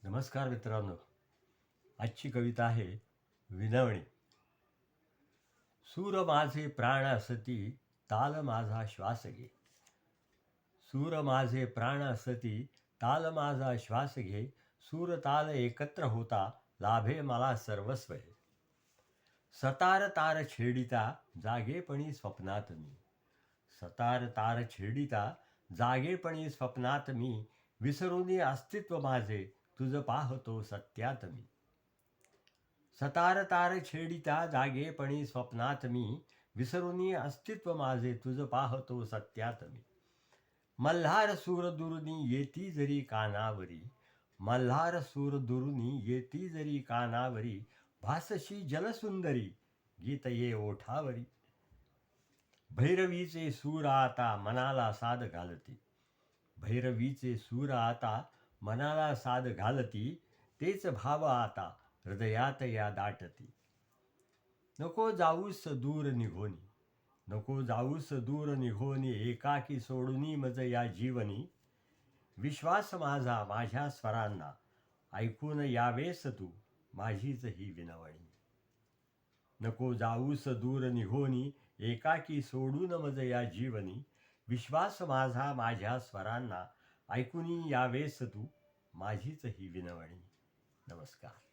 नमस्कार मित्रांनो. आजची कविता आहे विनवणी. सूर माझे प्राण असती, ताल माझा श्वास घे. सूर माझे प्राण असती, ताल माझा श्वास घे. सूर ताल एकत्र होता, लाभे मला सर्वस्व हे. सतार तार छेडिता, जागेपणी स्वप्नात मी. सतार तार छेडिता, जागेपणी स्वप्नात मी. विसरूनी अस्तित्व माझे, तुझ पाहतो सत्यात मी. सतार तार छेडिता, जागेपणी स्वप्नात मी. विसरूनी अस्तित्व माझे, तुझ पाहतो सत्यात मी. मल्हार सूर दुरुनी येती जरी कानावरी. मल्हार सूर दुरुनी येती जरी कानावरी. भासशी जलसुंदरी, गीत ये ओठावरी. भैरवीचे सूर आता मनाला साद घालती. भैरवीचे सूर आता मनाला साद घालती. तेच भाव आता हृदयात या दाटती. नको जाऊस दूर निघोनी. नको जाऊस दूर निघोनी. एकाकी सोडूनी मज या जीवनी. विश्वास माझा माझ्या स्वरांना, ऐकून यावेस तू माझीच ही विनवणी. नको जाऊस दूर निघोनी. एकाकी सोडून मज या जीवनी. विश्वास माझा माझ्या स्वरांना, ऐकून यावेस तू माझीच ही विनवणी. नमस्कार.